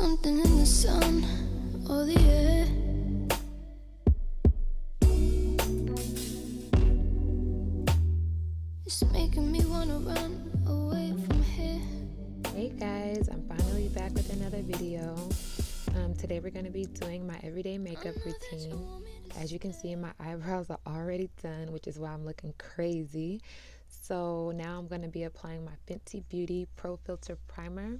something in the sun or the air. It's making me wanna run away from here. Hey guys, I'm finally back with another video. Today we're going to be doing my everyday makeup routine. As you can see, my eyebrows are already done, which is why I'm looking crazy. So now I'm going to be applying my Fenty Beauty Pro Filter Primer.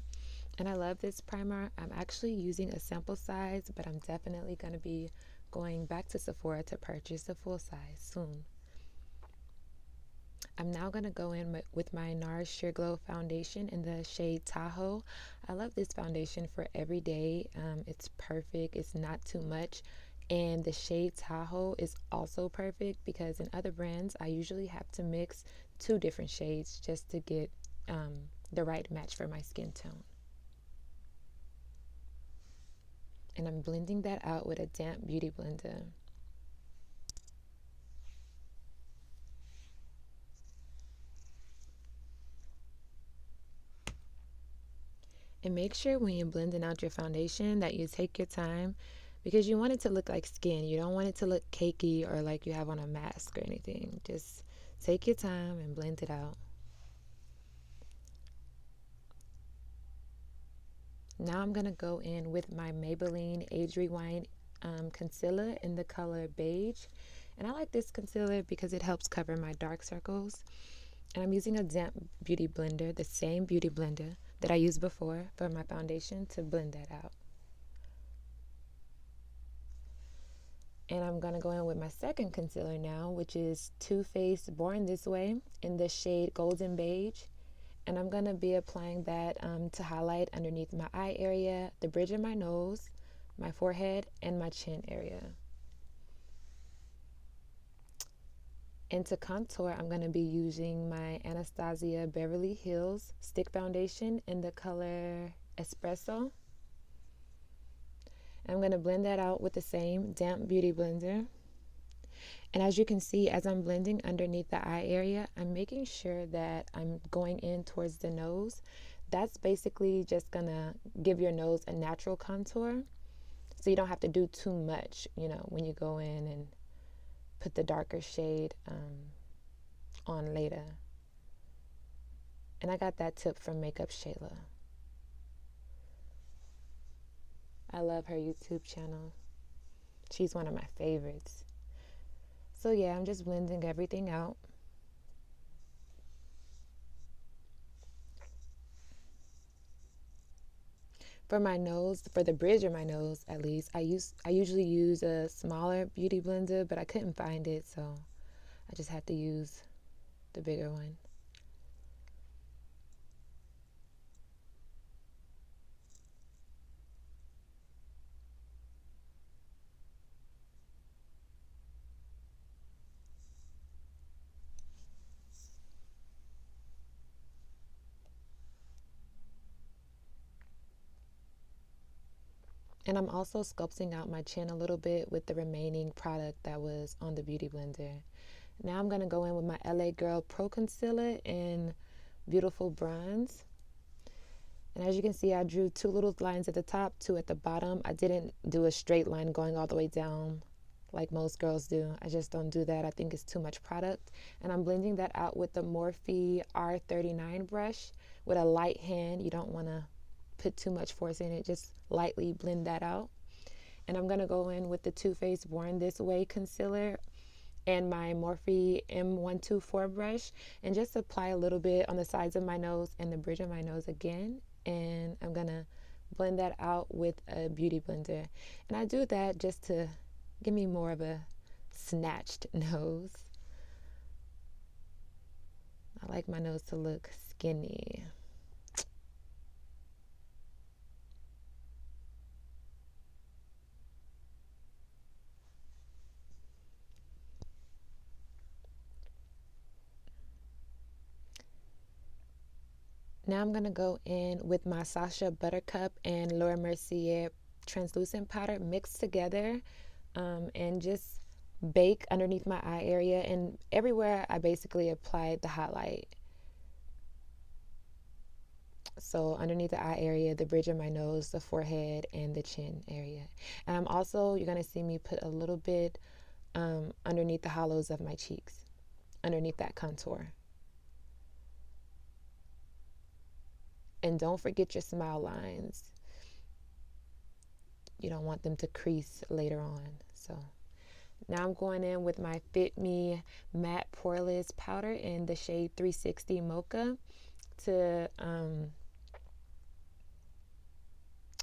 And I love this primer. I'm actually using a sample size, but I'm definitely going to be going back to Sephora to purchase the full size soon. I'm now going to go in with my NARS Sheer Glow foundation in the shade Tahoe. I love this foundation for every day. It's perfect. It's not too much. And the shade Tahoe is also perfect because in other brands, I usually have to mix 2 different shades just to get the right match for my skin tone. And I'm blending that out with a damp beauty blender. And make sure when you're blending out your foundation that you take your time because you want it to look like skin. You don't want it to look cakey or like you have on a mask or anything. Just take your time and blend it out. Now I'm going to go in with my Maybelline Age Rewind concealer in the color beige. And I like this concealer because it helps cover my dark circles. And I'm using a damp beauty blender, the same beauty blender that I used before for my foundation, to blend that out. And I'm going to go in with my second concealer now, which is Too Faced Born This Way in the shade Golden Beige. And I'm going to be applying that to highlight underneath my eye area, the bridge of my nose, my forehead, and my chin area. And to contour, I'm going to be using my Anastasia Beverly Hills Stick Foundation in the color Espresso. I'm going to blend that out with the same damp beauty blender. And as you can see, as I'm blending underneath the eye area, I'm making sure that I'm going in towards the nose. That's basically just going to give your nose a natural contour. So you don't have to do too much, when you go in and put the darker shade on later. And I got that tip from Makeup Shayla. I love her YouTube channel. She's one of my favorites. So yeah, I'm just blending everything out. For my nose, for the bridge of my nose at least, I usually use a smaller beauty blender, but I couldn't find it, so I just had to use the bigger one. And I'm also sculpting out my chin a little bit with the remaining product that was on the beauty blender. Now I'm going to go in with my LA Girl Pro Concealer in Beautiful Bronze. And as you can see, I drew 2 little lines at the top, 2 at the bottom. I didn't do a straight line going all the way down like most girls do. I just don't do that. I think it's too much product. And I'm blending that out with the Morphe R39 brush with a light hand. You don't want to put too much force in it, just lightly blend that out. And I'm going to go in with the Too Faced Born This Way concealer and my Morphe M124 brush and just apply a little bit on the sides of my nose and the bridge of my nose again. And I'm going to blend that out with a beauty blender. And I do that just to give me more of a snatched nose. I like my nose to look skinny. Now I'm going to go in with my Sacha Buttercup and Laura Mercier translucent powder mixed together and just bake underneath my eye area. And everywhere I basically applied the highlight. So underneath the eye area, the bridge of my nose, the forehead, and the chin area. And I'm also, you're going to see me put a little bit underneath the hollows of my cheeks, underneath that contour. And don't forget your smile lines. You don't want them to crease later on. So now I'm going in with my Fit Me Matte Poreless Powder in the shade 360 Mocha to,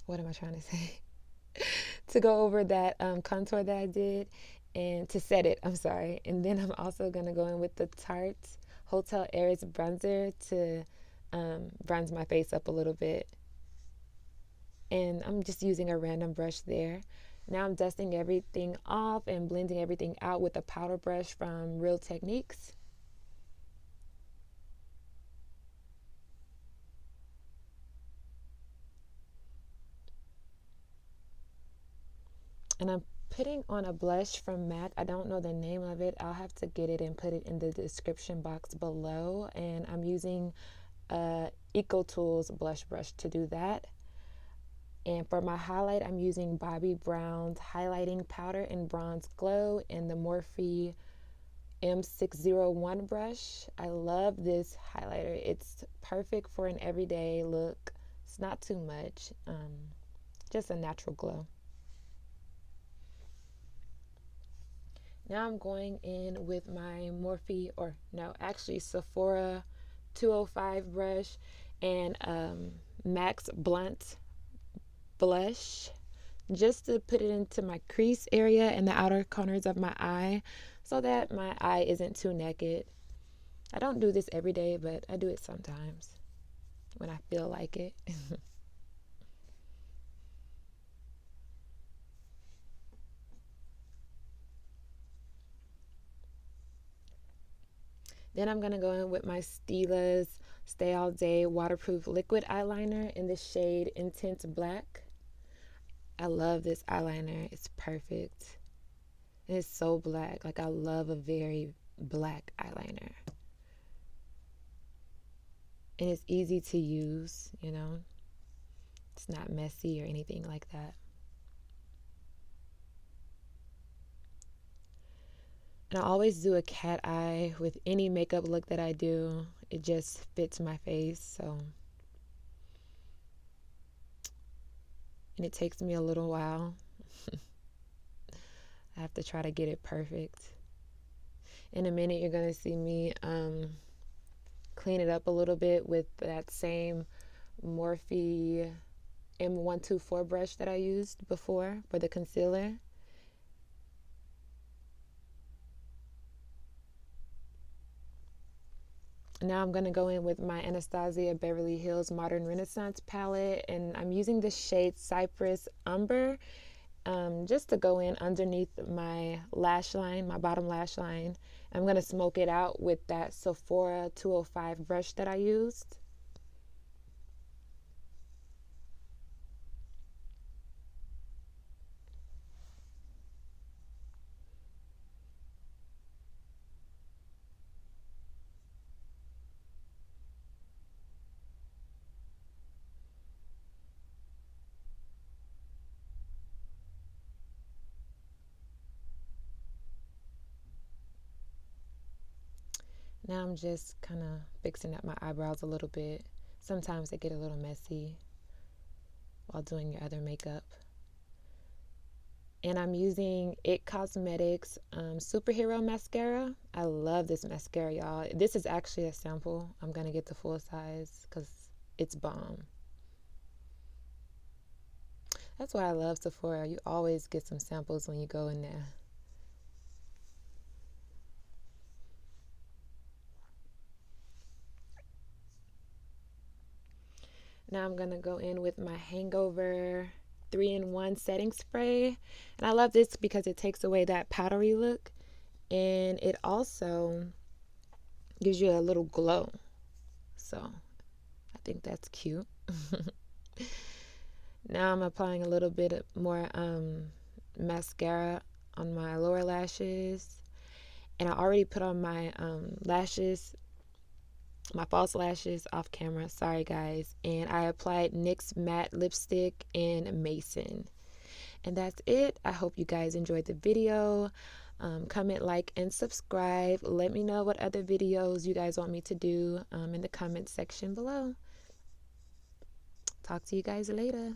what am I trying to say? To go over that contour that I did and to set it, I'm sorry. And then I'm also going to go in with the Tarte Hotel Heiress bronzer to bronze my face up a little bit. And I'm just using a random brush there. Now I'm dusting everything off and blending everything out with a powder brush from Real Techniques. And I'm putting on a blush from MAC. I don't know the name of it. I'll have to get it and put it in the description box below. And I'm using Eco Tools blush brush to do that. And for my highlight, I'm using Bobbi Brown's highlighting powder in Bronze Glow and the Morphe M601 brush. I love this highlighter. It's perfect for an everyday look. It's not too much, just a natural glow. Now I'm going in with my Morphe, or no, actually Sephora 205 brush and Max Blunt blush just to put it into my crease area and the outer corners of my eye so that my eye isn't too naked. I don't do this every day, but I do it sometimes when I feel like it. Then I'm going to go in with my Stila's Stay All Day Waterproof Liquid Eyeliner in the shade Intense Black. I love this eyeliner. It's perfect. It's so black. Like, I love a very black eyeliner. And it's easy to use, you know. It's not messy or anything like that. And I always do a cat eye with any makeup look that I do. It just fits my face, so. And it takes me a little while. I have to try to get it perfect. In a minute, you're going to see me clean it up a little bit with that same Morphe M124 brush that I used before for the concealer. Now I'm going to go in with my Anastasia Beverly Hills Modern Renaissance palette, and I'm using the shade Cypress Umber just to go in underneath my lash line, my bottom lash line. I'm going to smoke it out with that Sephora 205 brush that I used. Now I'm just kind of fixing up my eyebrows a little bit. Sometimes they get a little messy while doing your other makeup. And I'm using It Cosmetics Superhero Mascara. I love this mascara, y'all. This is actually a sample. I'm going to get the full size because it's bomb. That's why I love Sephora. You always get some samples when you go in there. Now I'm going to go in with my Hangover 3-in-1 setting spray. And I love this because it takes away that powdery look. And it also gives you a little glow. So I think that's cute. Now I'm applying a little bit more mascara on my lower lashes. And I already put on my lashes my false lashes off camera. Sorry, guys. And I applied NYX matte lipstick in Mason. And that's it. I hope you guys enjoyed the video. Comment, like, and subscribe. Let me know what other videos you guys want me to do in the comment section below. Talk to you guys later.